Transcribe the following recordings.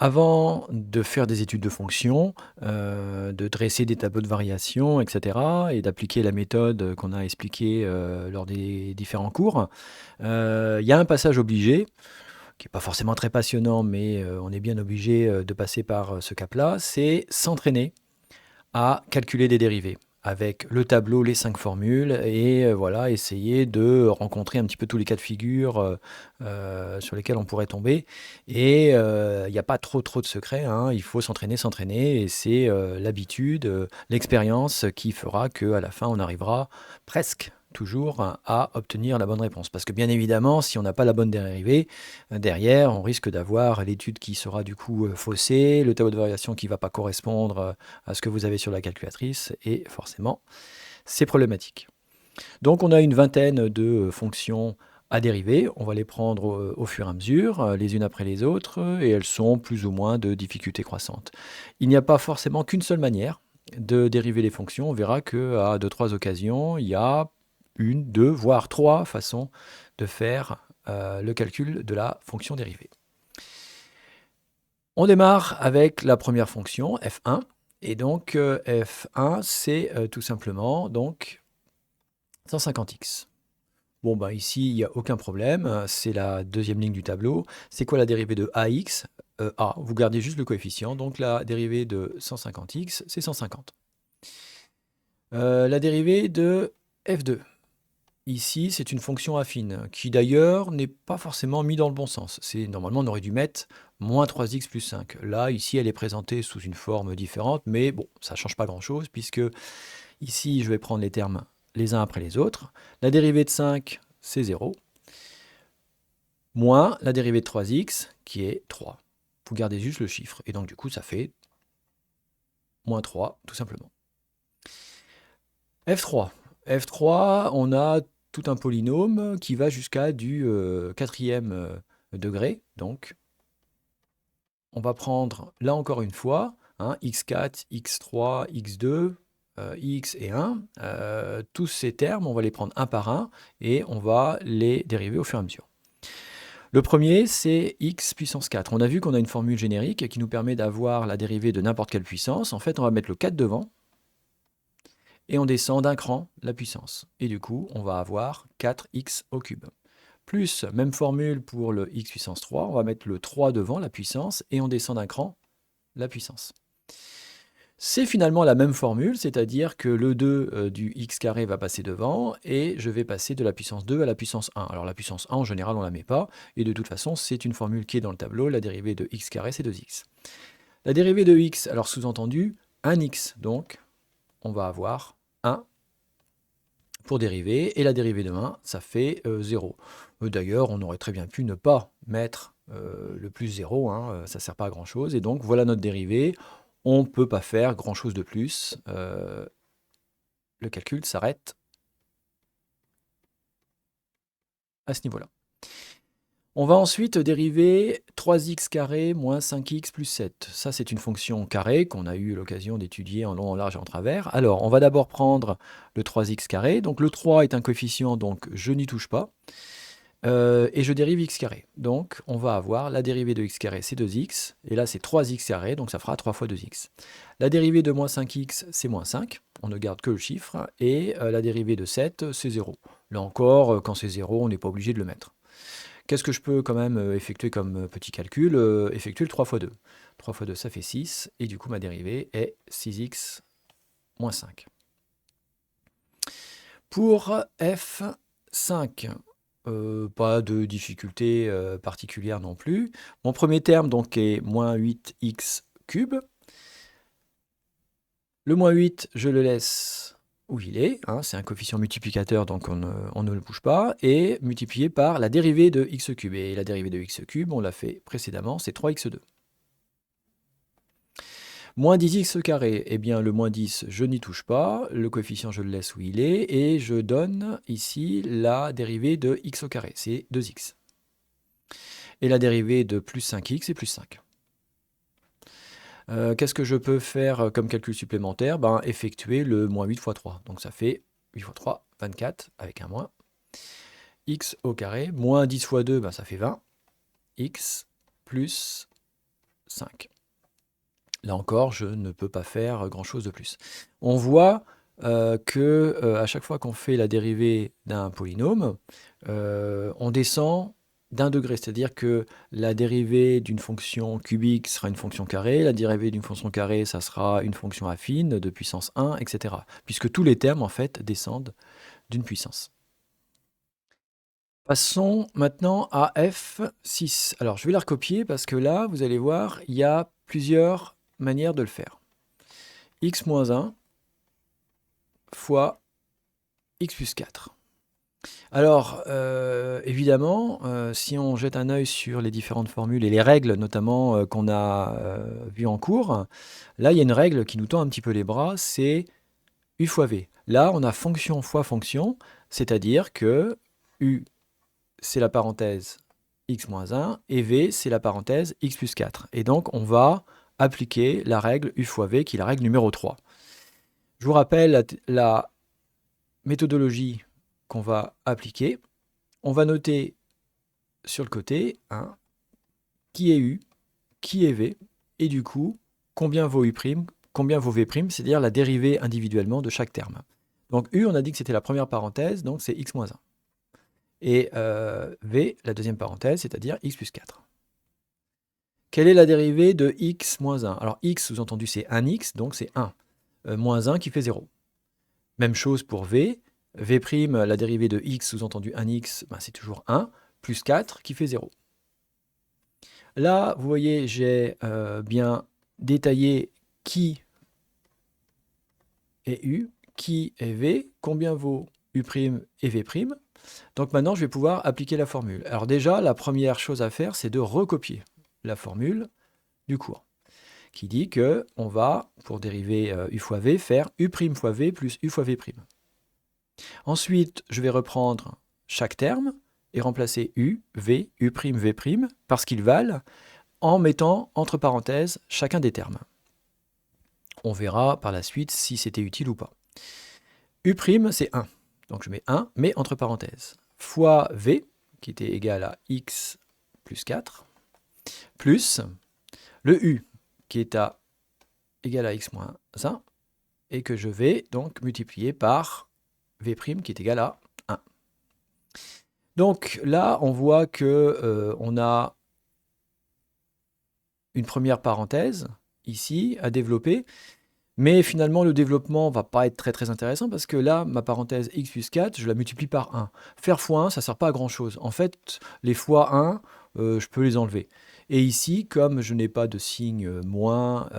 Avant de faire des études de fonction, de dresser des tableaux de variation, et cetera et d'appliquer la méthode qu'on a expliquée, lors des différents cours, il y a un passage obligé, qui est pas forcément très passionnant, mais on est bien obligé, de passer par, ce cap-là, c'est s'entraîner à calculer des dérivées avec le tableau, les 5 formules et voilà, essayer de rencontrer un petit peu tous les cas de figure, sur lesquels on pourrait tomber et il n'y a pas trop de secrets, hein. Il faut s'entraîner et c'est, l'habitude, l'expérience qui fera qu'à la fin, on arrivera presque toujours à obtenir la bonne réponse. Parce que bien évidemment, si on n'a pas la bonne dérivée, derrière, on risque d'avoir l'étude qui sera du coup, faussée, le tableau de variation qui ne va pas correspondre, à ce que vous avez sur la calculatrice et forcément, c'est problématique. Donc on a une vingtaine de fonctions à dériver. On va les prendre au fur et à mesure, les unes après les autres, et elles sont plus ou moins de difficulté croissante. Il n'y a pas forcément qu'une seule manière de dériver les fonctions. On verra qu'à deux, trois occasions, il y a une, deux, voire trois façons de faire le calcul de la fonction dérivée. On démarre avec la première fonction, f1. Et donc, f1, c'est tout simplement donc 150x. Bon, bah ici, il n'y a aucun problème. C'est la deuxième ligne du tableau. C'est quoi la dérivée de ax? A, vous gardez juste le coefficient. Donc, la dérivée de 150x, c'est 150. La dérivée de f2. Ici, c'est une fonction affine, qui d'ailleurs n'est pas forcément mise dans le bon sens. Normalement, on aurait dû mettre moins 3x plus 5. Là, ici, elle est présentée sous une forme différente, mais bon, ça ne change pas grand-chose, puisque ici, je vais prendre les termes les uns après les autres. La dérivée de 5, c'est 0, moins la dérivée de 3x, qui est 3. Vous gardez juste le chiffre, et donc du coup, ça fait moins 3, tout simplement. F3. F3, on a tout un polynôme qui va jusqu'à du quatrième degré. Donc, on va prendre, là encore une fois, hein, x4, x3, x2, x et 1. Tous ces termes, on va les prendre un par un et on va les dériver au fur et à mesure. Le premier, c'est x puissance 4. On a vu qu'on a une formule générique qui nous permet d'avoir la dérivée de n'importe quelle puissance. En fait, on va mettre le 4 devant et on descend d'un cran la puissance. Et du coup, on va avoir 4x au cube. Plus, même formule pour le x puissance 3, on va mettre le 3 devant la puissance et on descend d'un cran la puissance. C'est finalement la même formule, c'est-à-dire que le 2 du x carré va passer devant et je vais passer de la puissance 2 à la puissance 1. Alors la puissance 1, en général, on ne la met pas, et de toute façon, c'est une formule qui est dans le tableau, la dérivée de x carré, c'est 2x. La dérivée de x, alors sous-entendu, 1x, donc on va avoir 1 pour dériver, et la dérivée de 1, ça fait 0. D'ailleurs, on aurait très bien pu ne pas mettre le plus 0, hein, ça ne sert pas à grand-chose, et donc voilà notre dérivée. On ne peut pas faire grand-chose de plus. Le calcul s'arrête à ce niveau-là. On va ensuite dériver 3x carré moins 5x plus 7. Ça, c'est une fonction carrée qu'on a eu l'occasion d'étudier en long, en large et en travers. Alors, on va d'abord prendre le 3x carré. Donc, le 3 est un coefficient, donc je n'y touche pas. Et je dérive x carré. Donc, on va avoir la dérivée de x carré, c'est 2x. Et là, c'est 3x carré, donc ça fera 3 fois 2x. La dérivée de moins 5x, c'est moins 5. On ne garde que le chiffre. Et la dérivée de 7, c'est 0. Là encore, quand c'est 0, on n'est pas obligé de le mettre. Qu'est-ce que je peux quand même effectuer comme petit calcul? Effectuer le 3 fois 2. 3 fois 2, ça fait 6. Et du coup, ma dérivée est 6x moins 5. Pour f5, pas de difficulté particulière non plus. Mon premier terme donc est moins 8x cube. Le moins 8, je le laisse où il est, hein, c'est un coefficient multiplicateur, donc on ne le bouge pas, et multiplié par la dérivée de x cube. Et la dérivée de x cube, on l'a fait précédemment, c'est 3x2. Moins 10x carré, eh bien le moins 10, je n'y touche pas, le coefficient je le laisse où il est, et je donne ici la dérivée de x au carré, c'est 2x. Et la dérivée de plus 5x est plus 5. Qu'est-ce que je peux faire comme calcul supplémentaire? Effectuer le moins 8 fois 3. Donc ça fait 8 fois 3, 24, avec un moins. X au carré, moins 10 fois 2, ça fait 20. X plus 5. Là encore, je ne peux pas faire grand-chose de plus. On voit que à chaque fois qu'on fait la dérivée d'un polynôme, on descend d'un degré, c'est-à-dire que la dérivée d'une fonction cubique sera une fonction carrée, la dérivée d'une fonction carrée, ça sera une fonction affine de puissance 1, etc. Puisque tous les termes, en fait, descendent d'une puissance. Passons maintenant à F6. Alors, je vais la recopier parce que là, vous allez voir, il y a plusieurs manières de le faire. X moins 1 fois x plus 4. Alors, évidemment, si on jette un œil sur les différentes formules et les règles, notamment, qu'on a vues en cours, là, il y a une règle qui nous tend un petit peu les bras, c'est U fois V. Là, on a fonction fois fonction, c'est-à-dire que U, c'est la parenthèse x moins 1, et V, c'est la parenthèse x plus 4. Et donc, on va appliquer la règle U fois V, qui est la règle numéro 3. Je vous rappelle la méthodologie qu'on va appliquer. On va noter sur le côté qui est U, qui est V, et du coup, combien vaut U', combien vaut V', c'est-à-dire la dérivée individuellement de chaque terme. Donc U, on a dit que c'était la première parenthèse, donc c'est x moins 1. Et V, la deuxième parenthèse, c'est-à-dire x plus 4. Quelle est la dérivée de x moins 1? Alors x, sous-entendu, c'est 1x, donc c'est 1. Moins 1 qui fait 0. Même chose pour V. V', la dérivée de x, sous-entendu 1x, ben c'est toujours 1, plus 4 qui fait 0. Là, vous voyez, j'ai bien détaillé qui est U, qui est V, combien vaut U' et V'. Donc maintenant, je vais pouvoir appliquer la formule. Alors déjà, la première chose à faire, c'est de recopier la formule du cours, qui dit qu'on va, pour dériver U fois V, faire U' fois V plus U fois V'. Ensuite, je vais reprendre chaque terme et remplacer U, V, U', V' parce qu'ils valent, en mettant entre parenthèses chacun des termes. On verra par la suite si c'était utile ou pas. U', c'est 1. Donc je mets 1, mais entre parenthèses. Fois V, qui était égal à x plus 4, plus le U, qui est égal à x moins 1, et que je vais donc multiplier par V', qui est égal à 1. Donc là, on voit que on a une première parenthèse, ici, à développer, mais finalement, le développement va pas être très intéressant, parce que là, ma parenthèse x plus 4, je la multiplie par 1. Faire fois 1, ça ne sert pas à grand-chose. En fait, les fois 1, je peux les enlever. Et ici, comme je n'ai pas de signe moins,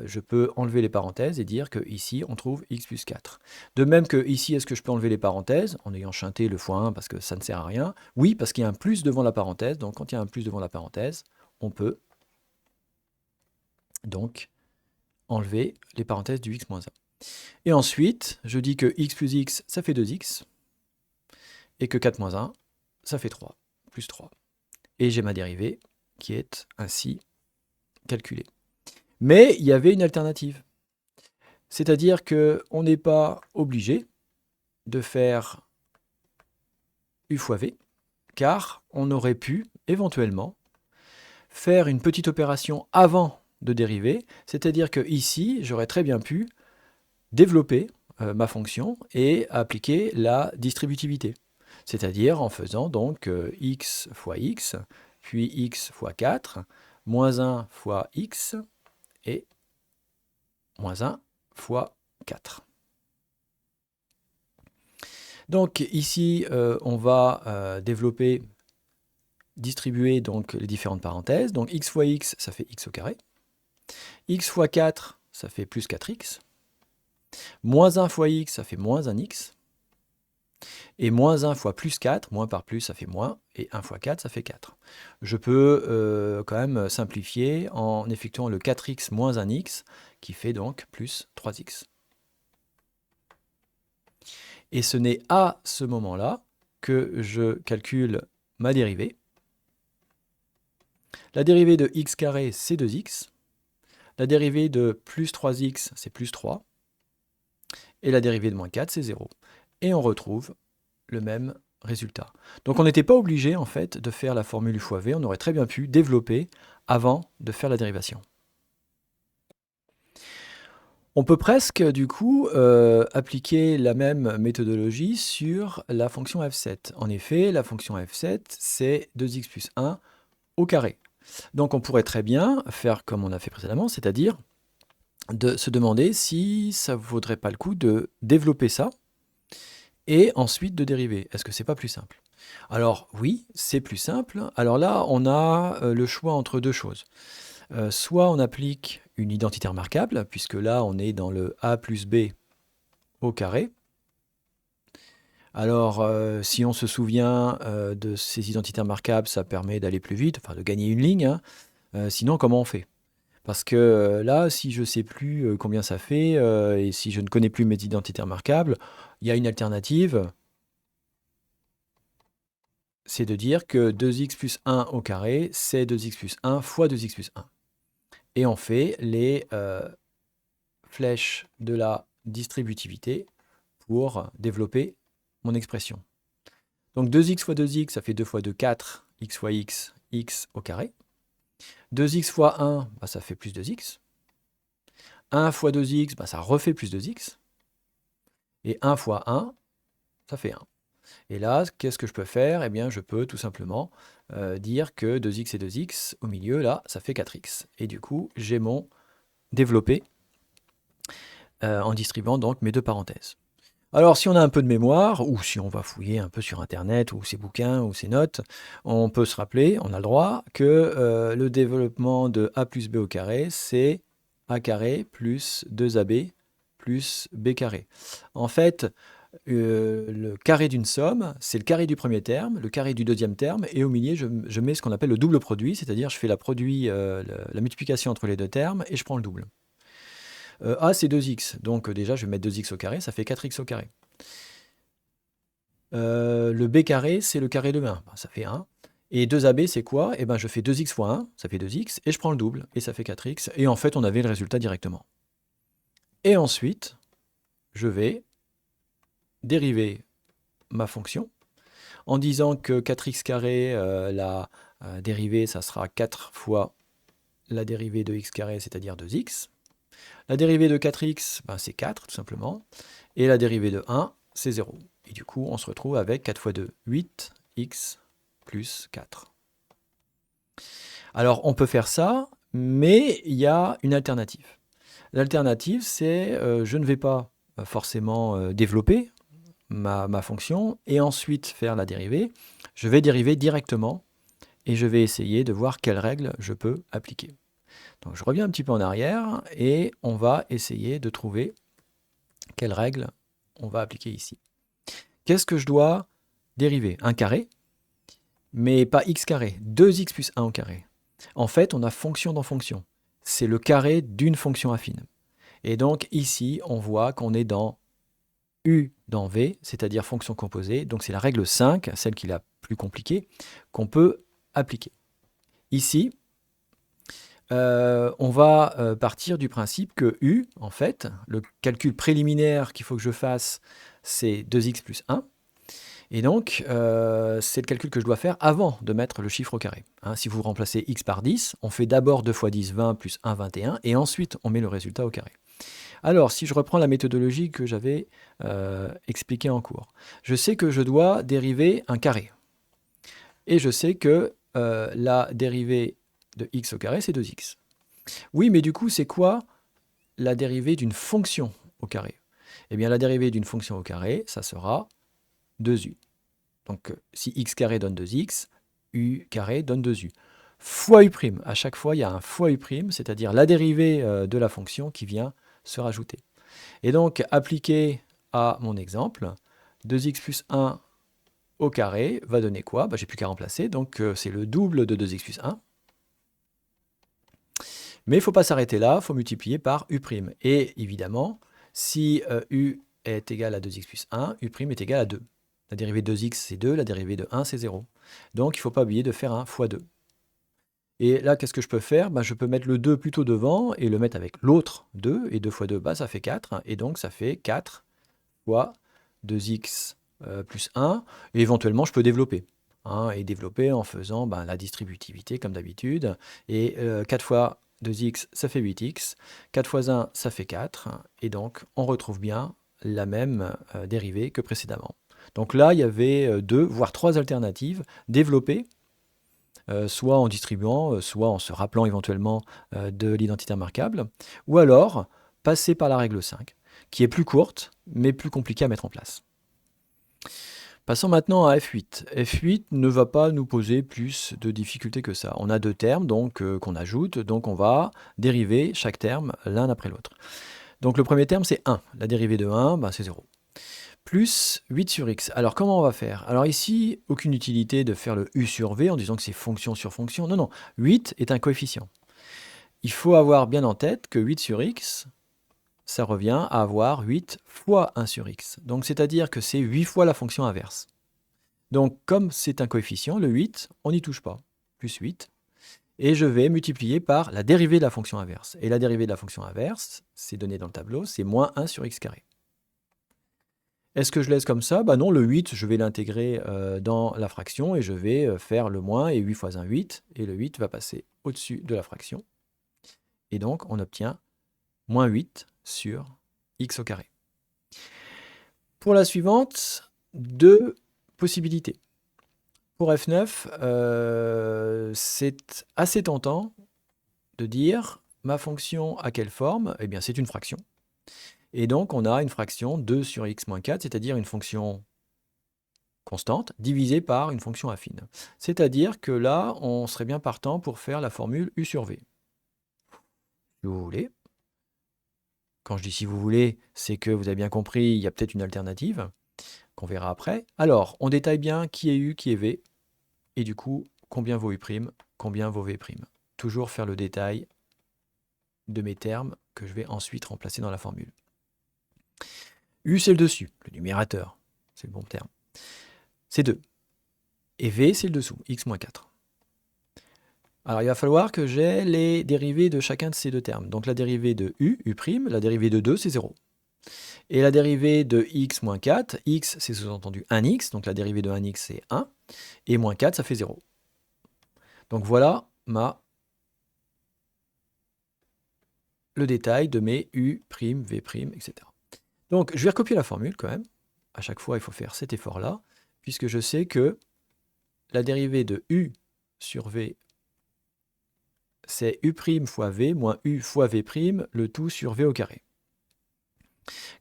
je peux enlever les parenthèses et dire que ici on trouve x plus 4. De même que ici, est-ce que je peux enlever les parenthèses, en ayant chanté le fois 1 parce que ça ne sert à rien? Oui, parce qu'il y a un plus devant la parenthèse, donc quand il y a un plus devant la parenthèse, on peut donc enlever les parenthèses du x moins 1. Et ensuite, je dis que x plus x, ça fait 2x, et que 4 moins 1, ça fait 3, plus 3. Et j'ai ma dérivée qui est ainsi calculée. Mais il y avait une alternative. C'est-à-dire qu'on n'est pas obligé de faire U fois V, car on aurait pu éventuellement faire une petite opération avant de dériver, c'est-à-dire que ici, j'aurais très bien pu développer ma fonction et appliquer la distributivité. C'est-à-dire en faisant donc x fois x, puis x fois 4, moins 1 fois x, et moins 1 fois 4. Donc ici, on va distribuer donc les différentes parenthèses. Donc x fois x, ça fait x au carré. X fois 4, ça fait plus 4x. Moins 1 fois x, ça fait moins 1x. Et moins 1 fois plus 4, moins par plus, ça fait moins. Et 1 fois 4, ça fait 4. Je peux quand même simplifier en effectuant le 4x moins 1x, qui fait donc plus 3x. Et ce n'est à ce moment-là que je calcule ma dérivée. La dérivée de x carré, c'est 2x. La dérivée de plus 3x, c'est plus 3. Et la dérivée de moins 4, c'est 0. Et on retrouve le même résultat. Donc on n'était pas obligé en fait de faire la formule U fois V, on aurait très bien pu développer avant de faire la dérivation. On peut presque du coup appliquer la même méthodologie sur la fonction f7. En effet, la fonction f7 c'est 2x plus 1 au carré. Donc on pourrait très bien faire comme on a fait précédemment, c'est-à-dire de se demander si ça ne vaudrait pas le coup de développer ça et ensuite de dériver. Est-ce que c'est pas plus simple? Alors oui, c'est plus simple. Alors là, on a le choix entre deux choses. Soit on applique une identité remarquable, puisque là on est dans le a plus b au carré. Alors si on se souvient de ces identités remarquables, ça permet d'aller plus vite, enfin de gagner une ligne, hein. Sinon comment on fait? Parce que là, si je ne sais plus combien ça fait, et si je ne connais plus mes identités remarquables, il y a une alternative, c'est de dire que 2x plus 1 au carré, c'est 2x plus 1 fois 2x plus 1. Et on fait les flèches de la distributivité pour développer mon expression. Donc 2x fois 2x, ça fait 2 fois 2, 4, x fois x, x au carré. 2x fois 1, bah, ça fait plus 2x. 1 fois 2x, bah, ça refait plus 2x. Et 1 fois 1, ça fait 1. Et là, qu'est-ce que je peux faire? Eh bien, je peux tout simplement dire que 2x et 2x, au milieu, là, ça fait 4x. Et du coup, j'ai mon développé en distribuant donc mes deux parenthèses. Alors, si on a un peu de mémoire, ou si on va fouiller un peu sur Internet, ou ses bouquins, ou ses notes, on peut se rappeler, on a le droit, que le développement de a plus b au carré, c'est a carré plus 2ab plus b carré. En fait, le carré d'une somme, c'est le carré du premier terme, le carré du deuxième terme, et au milieu, je mets ce qu'on appelle le double produit, c'est-à-dire je fais la multiplication entre les deux termes, et je prends le double. A, c'est 2x, donc déjà, je vais mettre 2x au carré, ça fait 4x au carré. Le b carré, c'est le carré de 1, ça fait 1. Et 2ab, c'est quoi? Eh ben, je fais 2x fois 1, ça fait 2x, et je prends le double, et ça fait 4x, et en fait, on avait le résultat directement. Et ensuite, je vais dériver ma fonction, en disant que 4x carré, la dérivée, ça sera 4 fois la dérivée de x carré, c'est-à-dire 2x. La dérivée de 4x, ben, c'est 4, tout simplement. Et la dérivée de 1, c'est 0. Et du coup, on se retrouve avec 4 fois 2, 8x plus 4. Alors, on peut faire ça, mais il y a une alternative. L'alternative, c'est je ne vais pas forcément développer ma fonction et ensuite faire la dérivée. Je vais dériver directement et je vais essayer de voir quelles règles je peux appliquer. Donc je reviens un petit peu en arrière et on va essayer de trouver quelles règles on va appliquer ici. Qu'est-ce que je dois dériver? Un carré, mais pas x carré, 2x plus 1 au carré. En fait, on a fonction dans fonction. C'est le carré d'une fonction affine. Et donc ici, on voit qu'on est dans U dans V, c'est-à-dire fonction composée. Donc c'est la règle 5, celle qui est la plus compliquée, qu'on peut appliquer. Ici, on va partir du principe que U, en fait, le calcul préliminaire qu'il faut que je fasse, c'est 2x plus 1. Et donc, c'est le calcul que je dois faire avant de mettre le chiffre au carré. Hein, si vous remplacez x par 10, on fait d'abord 2 fois 10, 20, plus 1, 21, et ensuite on met le résultat au carré. Alors, si je reprends la méthodologie que j'avais expliquée en cours, je sais que je dois dériver un carré. Et je sais que la dérivée de x au carré, c'est 2x. Oui, mais du coup, c'est quoi la dérivée d'une fonction au carré? Eh bien, la dérivée d'une fonction au carré, ça sera 2u. Donc, si x carré donne 2x, u carré donne 2u. Fois u'. À chaque fois, il y a un fois u', c'est-à-dire la dérivée de la fonction qui vient se rajouter. Et donc, appliqué à mon exemple, 2x plus 1 au carré va donner quoi? J'ai plus qu'à remplacer, donc c'est le double de 2x plus 1. Mais il ne faut pas s'arrêter là, il faut multiplier par u'. Et évidemment, si u est égal à 2x plus 1, u' est égal à 2. La dérivée de 2x, c'est 2, la dérivée de 1, c'est 0. Donc, il ne faut pas oublier de faire un fois 2. Et là, qu'est-ce que je peux faire? Je peux mettre le 2 plutôt devant et le mettre avec l'autre 2. Et 2 fois 2, ça fait 4. Et donc, ça fait 4 fois 2x plus 1, et éventuellement je peux développer. Hein, et développer en faisant la distributivité comme d'habitude. Et 4 fois 2x, ça fait 8x. 4 fois 1, ça fait 4. Et donc, on retrouve bien la même dérivée que précédemment. Donc là, il y avait 2, voire 3 alternatives. Développer, soit en distribuant, soit en se rappelant éventuellement de l'identité remarquable, ou alors passer par la règle 5, qui est plus courte, mais plus compliquée à mettre en place. Passons maintenant à F8. F8 ne va pas nous poser plus de difficultés que ça. On a deux termes donc qu'on ajoute, donc on va dériver chaque terme l'un après l'autre. Donc le premier terme c'est 1. La dérivée de 1, c'est 0. Plus 8 sur x. Alors comment on va faire? Alors ici, aucune utilité de faire le u sur v en disant que c'est fonction sur fonction. Non, non, 8 est un coefficient. Il faut avoir bien en tête que 8 sur x, ça revient à avoir 8 fois 1 sur x. Donc c'est-à-dire que c'est 8 fois la fonction inverse. Donc comme c'est un coefficient, le 8, on n'y touche pas. Plus 8. Et je vais multiplier par la dérivée de la fonction inverse. Et la dérivée de la fonction inverse, c'est donné dans le tableau, c'est moins 1 sur x carré. Est-ce que je laisse comme ça? Non, le 8, je vais l'intégrer dans la fraction et je vais faire le moins, et 8 fois 1, 8, et le 8 va passer au-dessus de la fraction. Et donc, on obtient moins 8 sur x au carré. Pour la suivante, deux possibilités. Pour F9, c'est assez tentant de dire ma fonction a quelle forme? Eh bien, c'est une fraction. Et donc, on a une fraction 2 sur x moins 4, c'est-à-dire une fonction constante divisée par une fonction affine. C'est-à-dire que là, on serait bien partant pour faire la formule u sur v. Si vous voulez. Quand je dis si vous voulez, c'est que vous avez bien compris, il y a peut-être une alternative qu'on verra après. Alors, on détaille bien qui est u, qui est v, et du coup, combien vaut u', combien vaut v'. Toujours faire le détail de mes termes que je vais ensuite remplacer dans la formule. U, c'est le dessus, le numérateur, c'est le bon terme. C'est 2. Et v, c'est le dessous, x moins 4. Alors, il va falloir que j'ai les dérivées de chacun de ces deux termes. Donc, la dérivée de u, u', la dérivée de 2, c'est 0. Et la dérivée de x moins 4, x, c'est sous-entendu 1x, donc la dérivée de 1x, c'est 1. Et moins 4, ça fait 0. Donc, voilà le détail de mes u', v', etc. Donc, je vais recopier la formule quand même. À chaque fois, il faut faire cet effort-là, puisque je sais que la dérivée de u sur v, c'est u' fois v moins u fois v', le tout sur v au carré.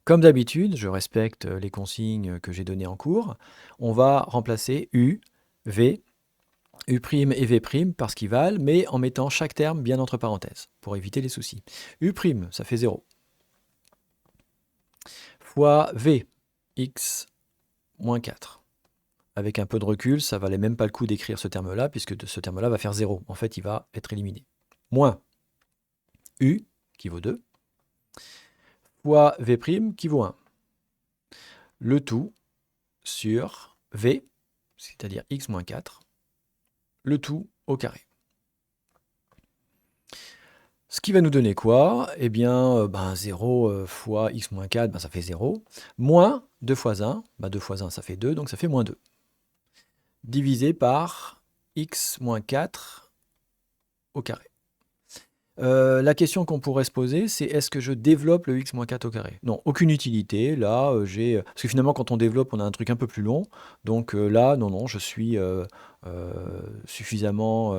Comme d'habitude, je respecte les consignes que j'ai données en cours. On va remplacer u, v, u' et v' par ce qu'ils valent, mais en mettant chaque terme bien entre parenthèses, pour éviter les soucis. U', ça fait 0. Fois v, x moins 4. Avec un peu de recul, ça valait même pas le coup d'écrire ce terme-là, puisque ce terme-là va faire 0. En fait, il va être éliminé. Moins u, qui vaut 2, fois v' qui vaut 1. Le tout sur v, c'est-à-dire x moins 4, le tout au carré. Ce qui va nous donner quoi? Eh bien, 0 fois x moins 4, ça fait 0. Moins 2 fois 1, 2 fois 1, ça fait 2, donc ça fait moins 2. Divisé par x moins 4 au carré. La question qu'on pourrait se poser, c'est est-ce que je développe le x-4 au carré? Non, aucune utilité. Là, parce que finalement, quand on développe, on a un truc un peu plus long. Donc là, non, je suis suffisamment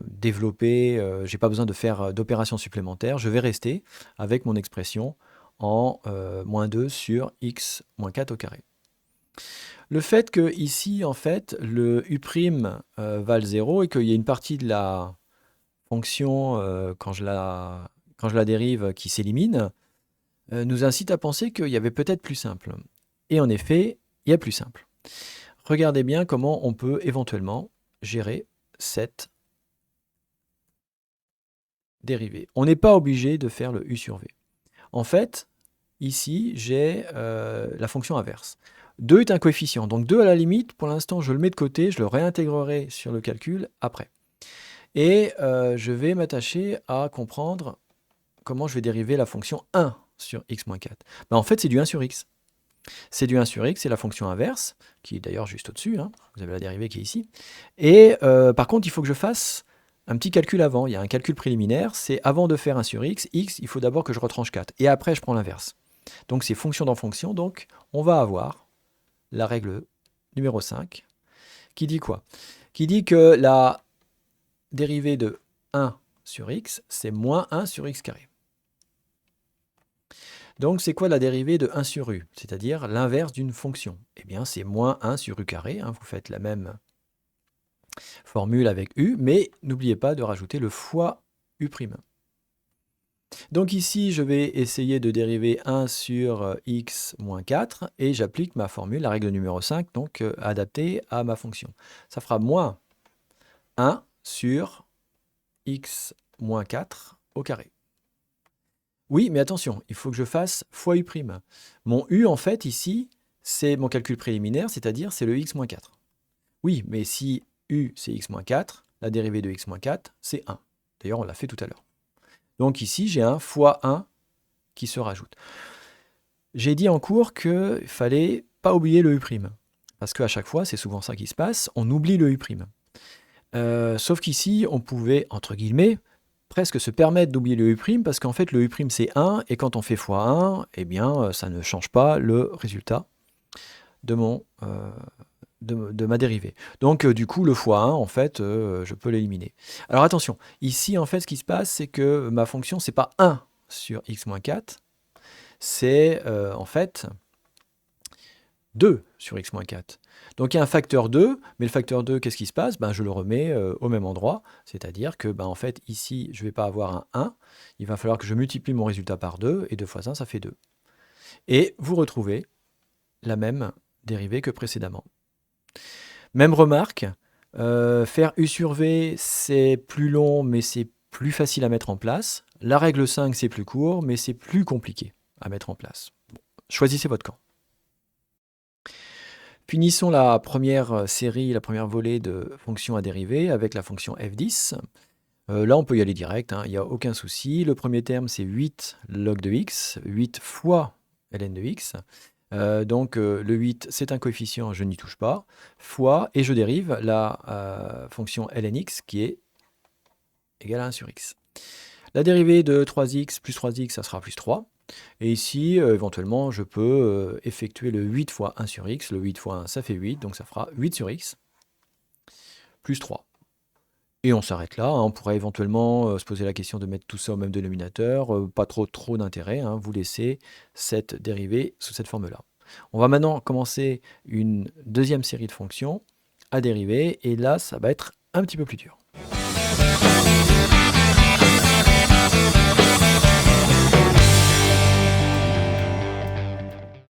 développé. J'ai pas besoin de faire d'opérations supplémentaires. Je vais rester avec mon expression en moins 2 sur x-4 au carré. Le fait que ici, en fait, le u' vale 0 et qu'il y ait une partie de la fonction, quand je la dérive, qui s'élimine, nous incite à penser qu'il y avait peut-être plus simple. Et en effet, il y a plus simple. Regardez bien comment on peut éventuellement gérer cette dérivée. On n'est pas obligé de faire le u sur v. En fait, ici, j'ai la fonction inverse. 2 est un coefficient, donc 2 à la limite, pour l'instant, je le mets de côté, je le réintégrerai sur le calcul après. Et je vais m'attacher à comprendre comment je vais dériver la fonction 1 sur x moins 4. En fait, c'est du 1 sur x. C'est du 1 sur x, c'est la fonction inverse, qui est d'ailleurs juste au-dessus, hein. Vous avez la dérivée qui est ici. Et par contre, il faut que je fasse un petit calcul avant. Il y a un calcul préliminaire, c'est avant de faire 1 sur x, il faut d'abord que je retranche 4. Et après, je prends l'inverse. Donc c'est fonction dans fonction, donc on va avoir la règle numéro 5, qui dit quoi? Qui dit que la dérivée de 1 sur x, c'est moins 1 sur x carré. Donc, c'est quoi la dérivée de 1 sur u? C'est-à-dire l'inverse d'une fonction. Eh bien, c'est moins 1 sur u carré, hein. Vous faites la même formule avec u, mais n'oubliez pas de rajouter le fois u'. Donc ici, je vais essayer de dériver 1 sur x moins 4, et j'applique ma formule, la règle numéro 5, donc adaptée à ma fonction. Ça fera moins 1 sur x moins 4 au carré. Oui, mais attention, il faut que je fasse fois u'. Mon u, en fait, ici, c'est mon calcul préliminaire, c'est-à-dire c'est le x moins 4. Oui, mais si u, c'est x moins 4, la dérivée de x moins 4, c'est 1. D'ailleurs, on l'a fait tout à l'heure. Donc ici, j'ai un fois 1 qui se rajoute. J'ai dit en cours qu'il ne fallait pas oublier le u'. Parce qu'à chaque fois, c'est souvent ça qui se passe, on oublie le u'. Sauf qu'ici, on pouvait, entre guillemets, presque se permettre d'oublier le u', parce qu'en fait, le u' c'est 1, et quand on fait fois 1, eh bien, ça ne change pas le résultat de, de ma dérivée. Donc, du coup, le fois 1, en fait, je peux l'éliminer. Alors, attention, ici, en fait, ce qui se passe, c'est que ma fonction, c'est pas 1 sur x moins 4, c'est, en fait, 2 sur x moins 4. Donc il y a un facteur 2, mais le facteur 2, qu'est-ce qui se passe? Je le remets au même endroit, c'est-à-dire que en fait, ici, je ne vais pas avoir un 1, il va falloir que je multiplie mon résultat par 2, et 2 fois 1, ça fait 2. Et vous retrouvez la même dérivée que précédemment. Même remarque, faire u sur v, c'est plus long, mais c'est plus facile à mettre en place. La règle 5, c'est plus court, mais c'est plus compliqué à mettre en place. Bon, choisissez votre camp. Finissons la première série, la première volée de fonctions à dériver avec la fonction f10. Là, on peut y aller direct, hein, il n'y a aucun souci. Le premier terme, c'est 8 log de x, 8 fois ln de x. Donc le 8, c'est un coefficient, je n'y touche pas, fois, et je dérive la fonction lnx qui est égale à 1 sur x. La dérivée de 3x plus 3x, ça sera plus 3. Et ici, éventuellement, je peux effectuer le 8 fois 1 sur x. Le 8 fois 1, ça fait 8, donc ça fera 8 sur x, plus 3. Et on s'arrête là, hein. On pourrait éventuellement se poser la question de mettre tout ça au même dénominateur. Pas trop d'intérêt, hein. Vous laissez cette dérivée sous cette forme-là. On va maintenant commencer une deuxième série de fonctions à dériver, et là, ça va être un petit peu plus dur.